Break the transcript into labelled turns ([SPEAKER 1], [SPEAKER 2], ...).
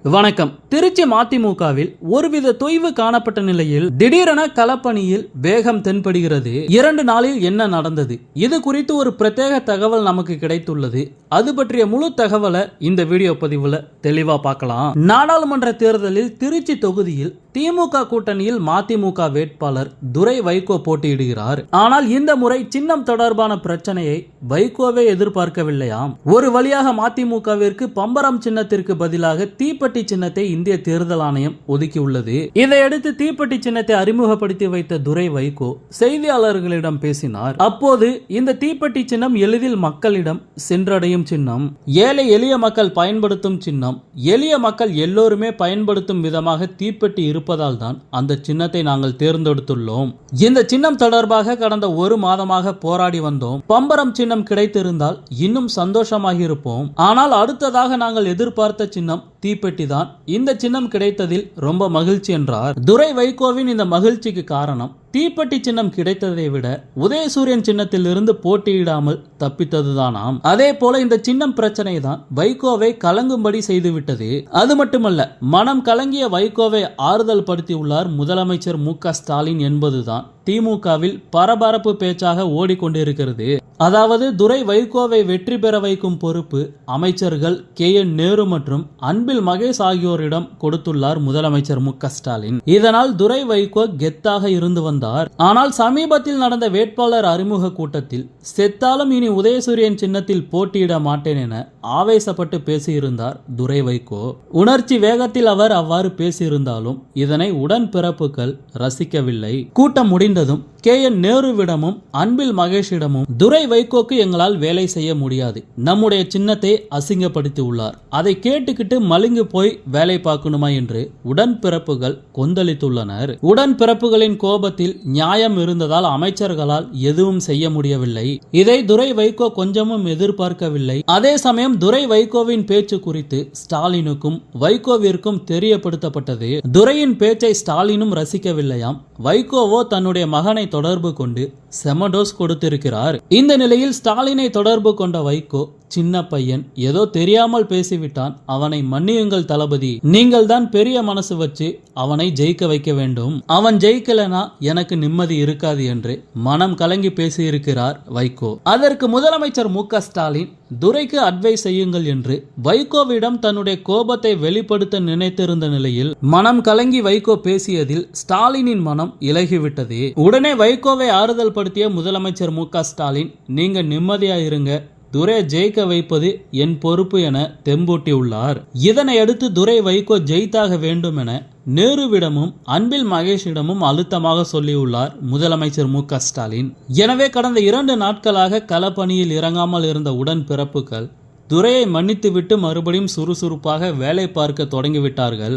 [SPEAKER 1] வணக்கம். திருச்சி மதிமுகவில் ஒருவித தொய்வு காணப்பட்ட நிலையில் திடீரென களப்பணியில் வேகம் தென்படுகிறது. 2 நாளில் என்ன நடந்தது? இது குறித்து ஒரு பிரத்யேக தகவல் நமக்கு கிடைத்துள்ளது. அது பற்றிய முழு தகவலை இந்த வீடியோ பதிவுல தெளிவா பார்க்கலாம். நாடாளுமன்ற தேர்தலில் திருச்சி தொகுதியில் திமுக கூட்டணியில் மதிமுக வேட்பாளர் துரை வைகோ போட்டியிடுகிறார். ஆனால் இந்த முறை சின்னம் தொடர்பான பிரச்சனையை வைகோவே எதிர்பார்க்கவில்லையாம். ஒரு வழியாக மதிமுகவிற்கு பம்பரம் சின்னத்திற்கு பதிலாக தீப்பெட்டி சின்னத்தை இந்திய தேர்தல் ஆணையம் ஒதுக்கியுள்ளது. இதையடுத்து தீப்பெட்டி சின்னத்தை அறிமுகப்படுத்தி வைத்த துரை வைகோ செய்தியாளர்களிடம் பேசினார். அப்போது இந்த தீப்பெட்டி சின்னம் எளிதில் மக்களிடம் சென்றடையும் சின்னம், ஏழை எளிய மக்கள் பயன்படுத்தும் சின்னம், எளிய மக்கள் எல்லோருமே பயன்படுத்தும் விதமாக தீப்பெட்டி இருப்பதால் தான் அந்த சின்னத்தை நாங்கள் தேர்ந்தெடுத்துள்ளோம். இந்த சின்னம் தொடர்பாக கடந்த 1 மாதமாக போராடி வந்தோம். பம்பரம் சின்னம் கிடைத்திருந்தால் இன்னும் சந்தோஷமாக இருப்போம். ஆனால் அடுத்ததாக நாங்கள் எதிர்பார்த்த சின்னம் தீப்பெட்டி தான். இந்த சின்னம் கிடைத்ததில் ரொம்ப மகிழ்ச்சி என்றார். துரை வைகோவின் இந்த மகிழ்ச்சிக்கு காரணம் தீப்பெட்டி சின்னம் கிடைத்ததை விட உதயசூரியன் சின்னத்தில் இருந்து போட்டியிடாமல் தப்பித்ததுதானாம். அதே போல இந்த சின்னம் பிரச்சனை தான் வைகோவை கலங்கும்படி செய்துவிட்டது. அது மட்டுமல்ல, மனம் கலங்கிய வைகோவை ஆறுதல் படுத்தியுள்ளார் முதலமைச்சர் மு.க.ஸ்டாலின் என்பதுதான் திமுகவில் பரபரப்பு பேச்சாக ஓடிக்கொண்டிருக்கிறது. அதாவது துரை வைகோவை வெற்றி பெற வைக்கும் பொறுப்பு அமைச்சர்கள் KN நேரு மற்றும் அன்பில் மகேஷ் ஆகியோரிடம் கொடுத்துள்ளார் முதலமைச்சர் மு.க.ஸ்டாலின். இதனால் துரை வைகோ கெத்தாக இருந்து வந்தார். ஆனால் சமீபத்தில் நடந்த வேட்பாளர் அறிமுக கூட்டத்தில் செத்தாலும் இனி உதயசூரியன் சின்னத்தில் போட்டியிட மாட்டேன் என ஆவேசப்பட்டு பேசியிருந்தார் துரை வைகோ. உணர்ச்சி வேகத்தில் அவர் அவ்வாறு பேசியிருந்தாலும் இதனை உடன்பிறப்புகள் ரசிக்கவில்லை. கூட்டம் முடிந்ததும் KN நேருவிடமும் அன்பில் மகேஷிடமும் துரை வைகோக்கு எங்களால் வேலை செய்ய முடியாது, நம்முடைய சின்னத்தை அசிங்கப்படுத்தி உள்ளார், அதை கேட்டுக்கிட்டு மலிங்கு போய் வேலை பார்க்கணுமா என்று உடன்பிறப்புகள் கொந்தளித்துள்ளனர். உடன்பிறப்புகளின் கோபத்தில் நியாயம் இருந்ததால் அமைச்சர்களால் எதுவும் செய்ய முடியவில்லை. இதை துரை வைகோ கொஞ்சமும் எதிர்பார்க்கவில்லை. அதே சமயம் துரை வைகோவின் பேச்சு குறித்து ஸ்டாலினுக்கும் வைகோவிற்கும் தெரியப்படுத்தப்பட்டது. துரையின் பேச்சை ஸ்டாலினும் ரசிக்கவில்லையாம். வைகோவோ தன்னுடைய மகனை தொடர்பு கொண்டு செமடோஸ் கொடுத்திருக்கிறார். இந்த நிலையில் ஸ்டாலினை தொடர்பு கொண்ட வைகோ, சின்ன பையன் ஏதோ தெரியாமல் பேசிவிட்டான், அவனை மன்னியுங்கள் தளபதி, நீங்கள் தான் பெரிய மனசு வச்சு அவனை ஜெயிக்க வைக்க வேண்டும், அவன் ஜெயிக்கலனா எனக்கு நிம்மதி இருக்காது என்று மனம் கலங்கி பேசியிருக்கிறார் வைகோ. அதற்கு முதலமைச்சர் மு.க.ஸ்டாலின் துரைக்கு அட்வைஸ் செய்யுங்கள் என்று வைகோவிடம் தன்னுடைய கோபத்தை வெளிப்படுத்த நினைத்திருந்த நிலையில் மனம் கலங்கி வைகோ பேசியதில் ஸ்டாலினின் மனம் இலகிவிட்டது. உடனே வைகோவை ஆறுதல் படுத்திய முதலமைச்சர் மு.க.ஸ்டாலின், நீங்க நிம்மதியா இருங்க, துரை ஜெயிக்க வைப்பது என் பொறுப்பு என தெம்பூட்டியுள்ளார். இதனை அடுத்து துரை வைகோ ஜெயித்தாக வேண்டும் என நேருவிடமும் அன்பில் மகேஷிடமும் அழுத்தமாக சொல்லியுள்ளார் முதலமைச்சர் மு.க.ஸ்டாலின். எனவே கடந்த 2 நாட்களாக களப்பணியில் இறங்காமல் இருந்த உடன்பிறப்புகள் துரையை மன்னித்துவிட்டு மறுபடியும் சுறுசுறுப்பாக வேலை பார்க்க தொடங்கிவிட்டார்கள்.